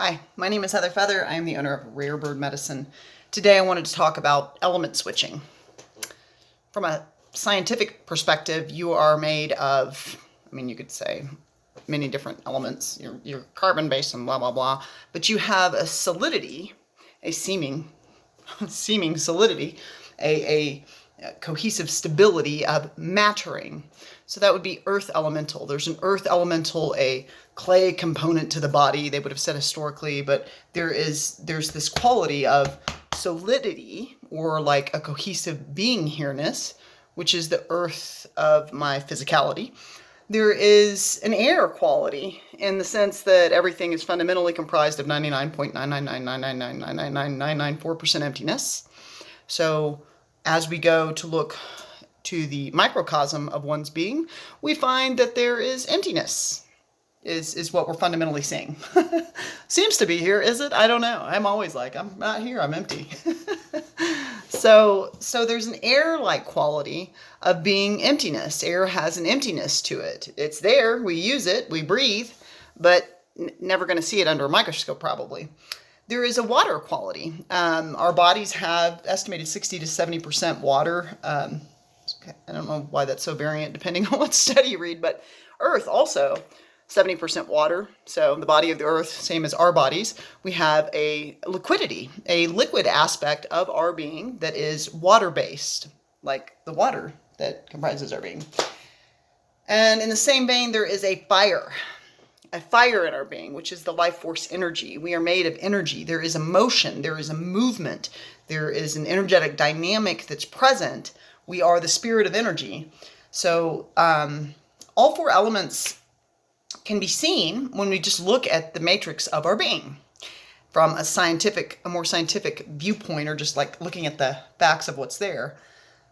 Hi, my name is Heather Feather. I am the owner of Rare Bird Medicine. Today I wanted to talk about element switching. From a scientific perspective, you are made of, you could say many different elements. You're carbon-based and blah, blah, blah. But you have a solidity, a seeming solidity, a cohesive stability of mattering. So that would be earth elemental. There's an earth elemental, a clay component to the body, they would have said historically, but there's this quality of solidity, or like a cohesive being here-ness, which is the earth of my physicality. There is an air quality in the sense that everything is fundamentally comprised of 99.99999999994% emptiness. So as we go to look to the microcosm of one's being, we find that there is emptiness, is what we're fundamentally seeing. Seems to be here, is it? I don't know. I'm always like, I'm not here, I'm empty. So there's an air-like quality of being emptiness. Air has an emptiness to it. It's there, we use it, we breathe, but never going to see it under a microscope probably. There is a water quality. Our bodies have estimated 60 to 70% water. I don't know why that's so variant depending on what study you read, but Earth also 70% water. So the body of the Earth, same as our bodies, we have a liquidity, a liquid aspect of our being that is water-based, like the water that comprises our being. And in the same vein, there is a fire in our being, which is the life force energy. We are made of energy. There is a motion, there is a movement, there is an energetic dynamic that's present. We are the spirit of energy. So all four elements can be seen when we just look at the matrix of our being from a more scientific viewpoint, or just like looking at the facts of what's there.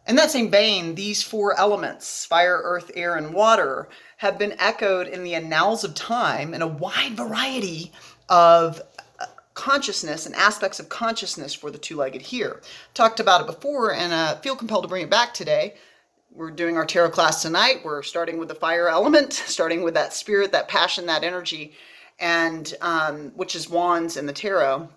In that same vein, these four elements, fire, earth, air, and water, have been echoed in the annals of time in a wide variety of consciousness and aspects of consciousness for the two-legged here. Talked about it before and feel compelled to bring it back today. We're doing our tarot class tonight. We're starting with the fire element, starting with that spirit, that passion, that energy, and which is wands in the tarot.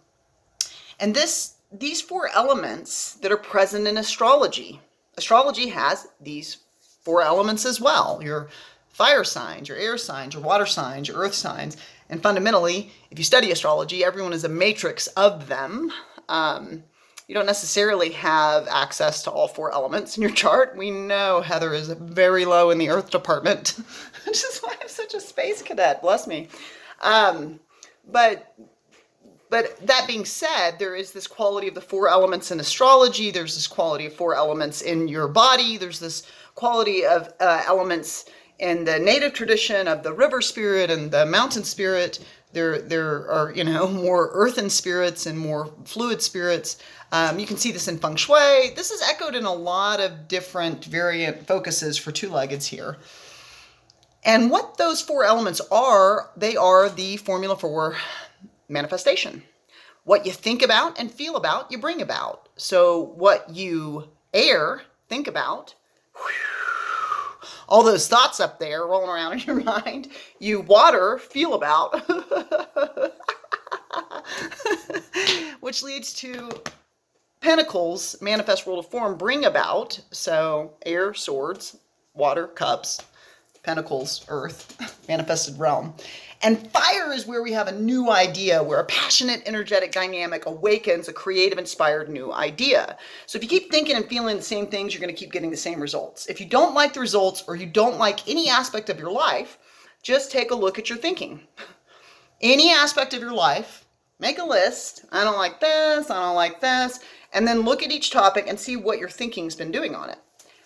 And these four elements that are present in astrology. Astrology has these four elements as well. Your fire signs, your air signs, your water signs, your earth signs. And fundamentally, if you study astrology, everyone is a matrix of them. You don't necessarily have access to all four elements in your chart. We know Heather is very low in the earth department, which is why I'm such a space cadet, bless me. But that being said, there is this quality of the four elements in astrology. There's this quality of four elements in your body. There's this quality of elements in the native tradition of the river spirit and the mountain spirit. There are, more earthen spirits and more fluid spirits. You can see this in feng shui. This is echoed in a lot of different variant focuses for two-leggeds here. And what those four elements are, they are the formula for manifestation. What you think about and feel about, you bring about. So what you think about, all those thoughts up there rolling around in your mind, you feel about, which leads to pentacles, manifest world of form, bring about. So air, swords, water, cups, pentacles, earth, manifested realm. And fire is where we have a new idea, where a passionate, energetic dynamic awakens a creative, inspired new idea. So if you keep thinking and feeling the same things, you're going to keep getting the same results. If you don't like the results, or you don't like any aspect of your life, just take a look at your thinking. Any aspect of your life, make a list. I don't like this, I don't like this. And then look at each topic and see what your thinking's been doing on it.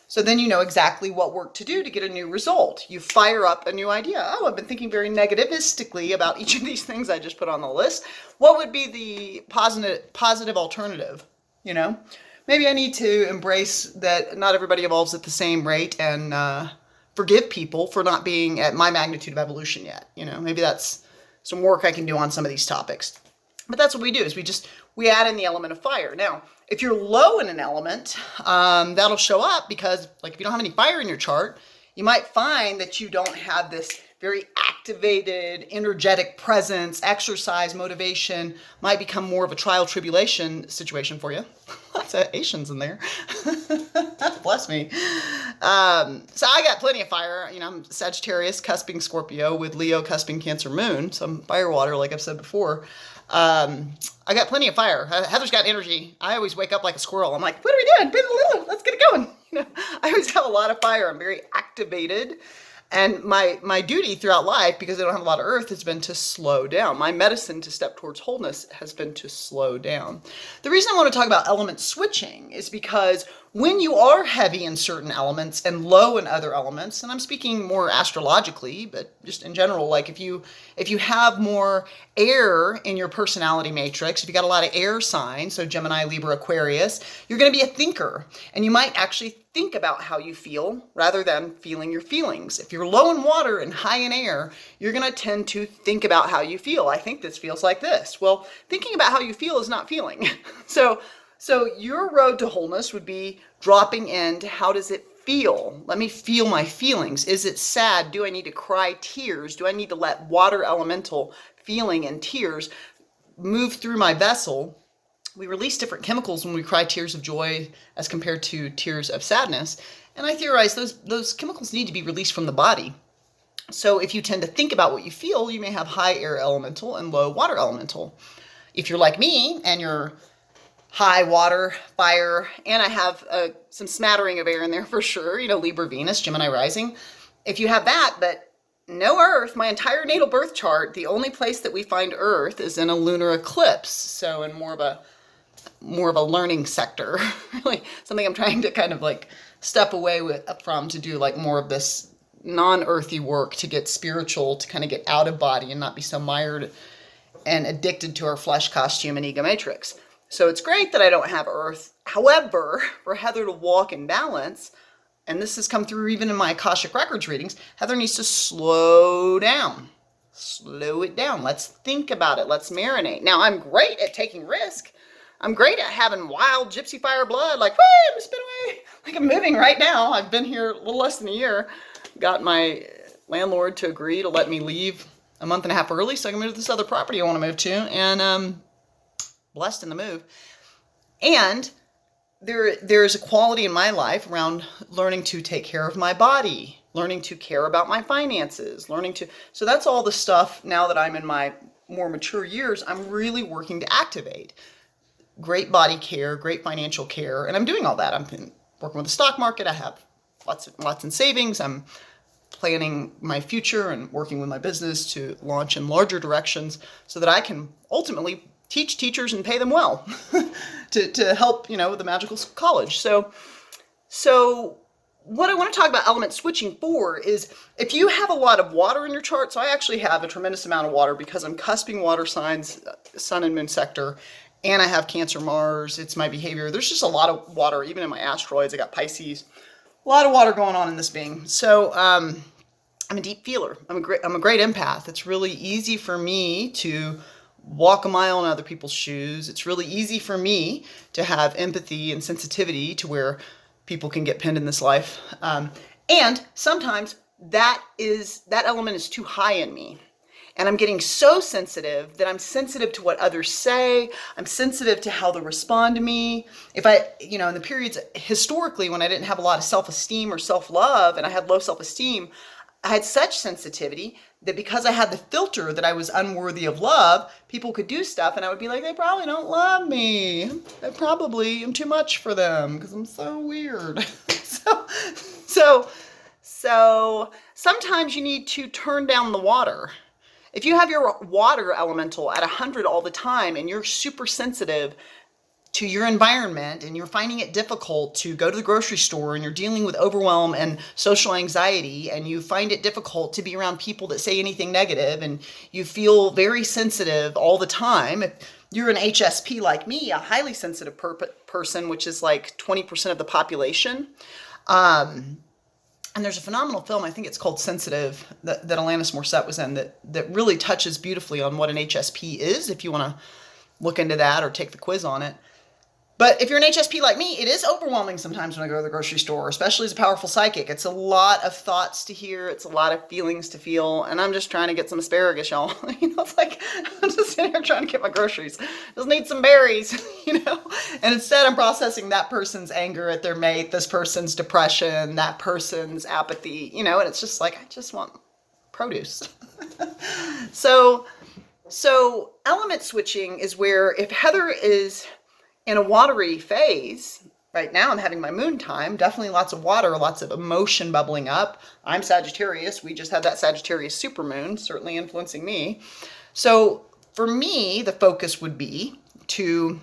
So then you know exactly what work to do to get a new result. You fire up a new idea. Oh, I've been thinking very negativistically about each of these things I just put on the list. What would be the positive alternative? Maybe I need to embrace that not everybody evolves at the same rate, and forgive people for not being at my magnitude of evolution yet. Maybe that's some work I can do on some of these topics. But that's what we do, is we add in the element of fire. Now, if you're low in an element, that'll show up because, like, if you don't have any fire in your chart, you might find that you don't have this very activated, energetic presence, exercise, motivation might become more of a trial tribulation situation for you. Lots of Asians in there. Bless me. So I got plenty of fire. I'm Sagittarius cusping Scorpio with Leo cusping Cancer moon. So I'm fire water, like I've said before. I got plenty of fire. Heather's got energy. I always wake up like a squirrel. I'm like, what are we doing? Let's get it going. I always have a lot of fire. I'm very activated. And my duty throughout life, because I don't have a lot of earth, has been to slow down. My medicine to step towards wholeness has been to slow down. The reason I want to talk about element switching is because when you are heavy in certain elements and low in other elements, and I'm speaking more astrologically, but just in general, like if you have more air in your personality matrix, if you got a lot of air signs, so Gemini, Libra, Aquarius, you're going to be a thinker, and you might actually think about how you feel rather than feeling your feelings. If you're low in water and high in air, you're going to tend to think about how you feel. I think this feels like this. Well, thinking about how you feel is not feeling. So your road to wholeness would be dropping into how does it feel? Let me feel my feelings. Is it sad? Do I need to cry tears? Do I need to let water elemental feeling and tears move through my vessel? We release different chemicals when we cry tears of joy as compared to tears of sadness. And I theorize those chemicals need to be released from the body. So if you tend to think about what you feel, you may have high air elemental and low water elemental. If you're like me and you're high water, fire, and I have some smattering of air in there for sure, Libra, Venus, Gemini rising. If you have that, but no earth, my entire natal birth chart, the only place that we find earth is in a lunar eclipse. So in more of a learning sector, really something I'm trying to kind of like step away from to do like more of this non-earthy work to get spiritual, to kind of get out of body and not be so mired and addicted to our flesh costume and ego matrix. So it's great that I don't have earth. However, for Heather to walk in balance, and this has come through even in my Akashic Records readings, Heather needs to slow down. Slow it down. Let's think about it. Let's marinate. Now, I'm great at taking risk. I'm great at having wild gypsy fire blood, like, whee, I'm spin away. Like I'm moving right now. I've been here a little less than a year. Got my landlord to agree to let me leave a month and a half early so I can move to this other property I want to move to. And blessed in the move. And there's a quality in my life around learning to take care of my body, learning to care about my finances, so that's all the stuff now that I'm in my more mature years, I'm really working to activate. Great body care, great financial care, and I'm doing all that. I'm working with the stock market. I have lots in savings. I'm planning my future and working with my business to launch in larger directions so that I can ultimately teach teachers and pay them well to help, with the magical college. So what I want to talk about element switching for is if you have a lot of water in your chart, so I actually have a tremendous amount of water because I'm cusping water signs, sun and moon sector, and I have Cancer, Mars, it's my behavior. There's just a lot of water, even in my asteroids. I got Pisces, a lot of water going on in this being. So I'm a deep feeler. I'm a great empath. It's really easy for me to walk a mile in other people's shoes. It's really easy for me to have empathy and sensitivity to where people can get pinned in this life. And sometimes that element is too high in me. And I'm getting so sensitive that I'm sensitive to what others say. I'm sensitive to how they respond to me. If in the periods historically when I didn't have a lot of self-esteem or self-love and I had low self-esteem, I had such sensitivity that because I had the filter that I was unworthy of love, people could do stuff and I would be like, they probably don't love me. I probably am too much for them because I'm so weird. So sometimes you need to turn down the water. If you have your water elemental at 100 all the time and you're super sensitive to your environment and you're finding it difficult to go to the grocery store and you're dealing with overwhelm and social anxiety and you find it difficult to be around people that say anything negative and you feel very sensitive all the time, if you're an HSP like me, a highly sensitive person, which is like 20% of the population, and there's a phenomenal film, I think it's called Sensitive, that Alanis Morissette was in that really touches beautifully on what an HSP is, if you want to look into that or take the quiz on it. But if you're an HSP like me, it is overwhelming sometimes when I go to the grocery store, especially as a powerful psychic. It's a lot of thoughts to hear. It's a lot of feelings to feel. And I'm just trying to get some asparagus, y'all. It's like I'm just sitting here trying to get my groceries. Just need some berries. And instead I'm processing that person's anger at their mate, this person's depression, that person's apathy, and it's just like, I just want produce. So element switching is where if Heather is in a watery phase, right now I'm having my moon time, definitely lots of water, lots of emotion bubbling up. I'm Sagittarius. We just had that Sagittarius supermoon, certainly influencing me. So for me, the focus would be to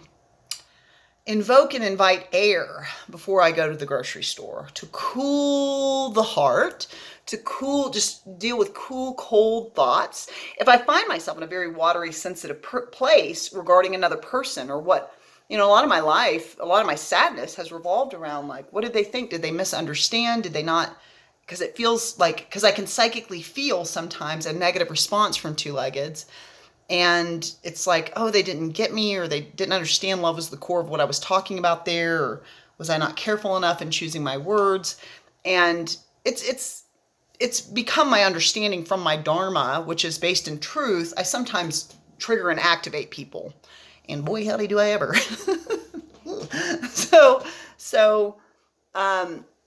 invoke and invite air before I go to the grocery store to cool the heart, just deal with cool, cold thoughts. If I find myself in a very watery, sensitive place regarding another person or what, a lot of my life, a lot of my sadness has revolved around like, what did they think? Did they misunderstand? Did they not? Because it feels like, because I can psychically feel sometimes a negative response from two-leggeds. And it's like, oh, they didn't get me, or they didn't understand love was the core of what I was talking about there, or was I not careful enough in choosing my words? And it's become my understanding from my Dharma, which is based in truth. I sometimes trigger and activate people. And boy, howdy do I ever.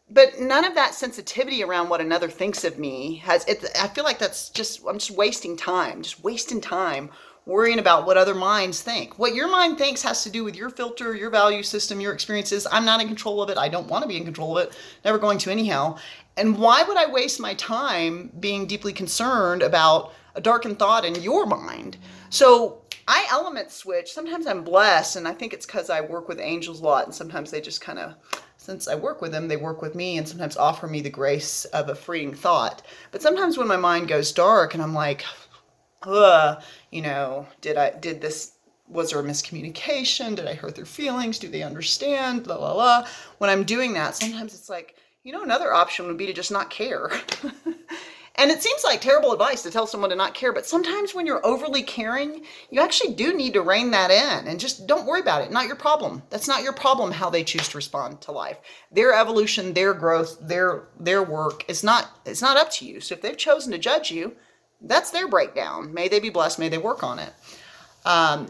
But none of that sensitivity around what another thinks of me I feel like I'm just wasting time worrying about what other minds think. What your mind thinks has to do with your filter, your value system, your experiences. I'm not in control of it. I don't want to be in control of it. Never going to anyhow. And why would I waste my time being deeply concerned about a darkened thought in your mind? So I element switch. Sometimes I'm blessed, and I think it's because I work with angels a lot, and sometimes they just kind of, since I work with them, they work with me and sometimes offer me the grace of a freeing thought. But sometimes when my mind goes dark and I'm like, was there a miscommunication? Did I hurt their feelings? Do they understand? Blah, blah, blah. When I'm doing that, sometimes it's like, another option would be to just not care. And it seems like terrible advice to tell someone to not care, but sometimes when you're overly caring, you actually do need to rein that in and just don't worry about it. Not your problem. That's not your problem how they choose to respond to life. Their evolution, their growth, their work it's not up to you. So if they've chosen to judge you, that's their breakdown. May they be blessed. May they work on it.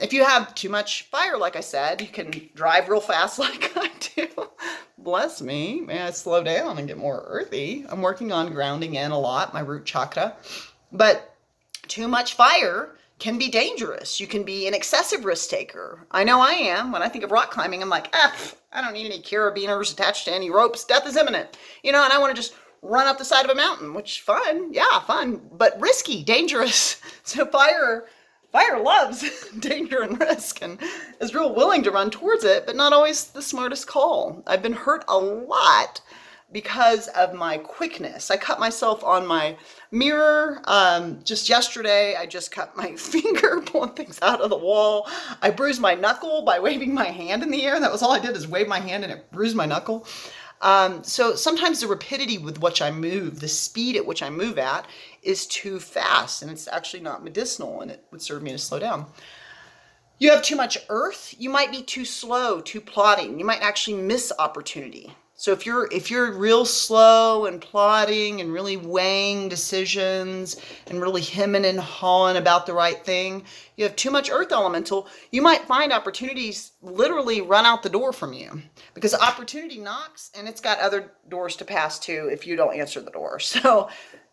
If you have too much fire, like I said, you can drive real fast like I do. Bless me. May I slow down and get more earthy? I'm working on grounding in a lot, my root chakra. But too much fire can be dangerous. You can be an excessive risk taker. I know I am. When I think of rock climbing, I'm like, I don't need any carabiners attached to any ropes. Death is imminent. And I want to just run up the side of a mountain, which fun, but risky, dangerous. So fire loves danger and risk and is real willing to run towards it, but not always the smartest call. I've been hurt a lot because of my quickness. I cut myself on my mirror. Just yesterday, I just cut my finger pulling things out of the wall. I bruised my knuckle by waving my hand in the air. That was all I did, is wave my hand and it bruised my knuckle. So sometimes the rapidity with which I move, the speed at which I move at, is too fast, and it's actually not medicinal, and it would serve me to slow down. You have too much earth, you might be too slow, too plodding. You might actually miss opportunity. So if you're real slow and plodding and really weighing decisions and really hemming and hawing about the right thing, you have too much earth elemental, you might find opportunities literally run out the door from you, because opportunity knocks and it's got other doors to pass to if you don't answer the door.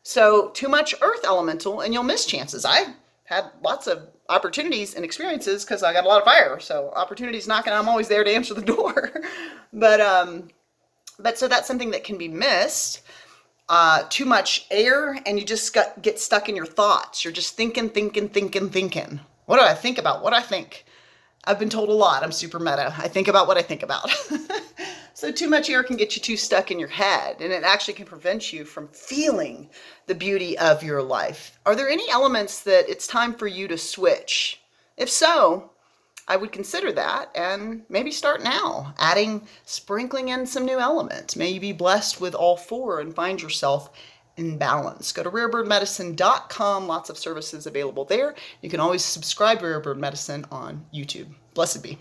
So too much earth elemental and you'll miss chances. I had lots of opportunities and experiences because I got a lot of fire. So opportunities knocking, I'm always there to answer the door. But so that's something that can be missed. Too much air and you just get stuck in your thoughts. You're just thinking. What do I think about what I think? I've been told a lot. I'm super meta. I think about what I think about. So too much air can get you too stuck in your head, and it actually can prevent you from feeling the beauty of your life. Are there any elements that it's time for you to switch? If so, I would consider that and maybe start now, sprinkling in some new element. May you be blessed with all four and find yourself in balance. Go to rarebirdmedicine.com. Lots of services available there. You can always subscribe to Rare Bird Medicine on YouTube. Blessed be.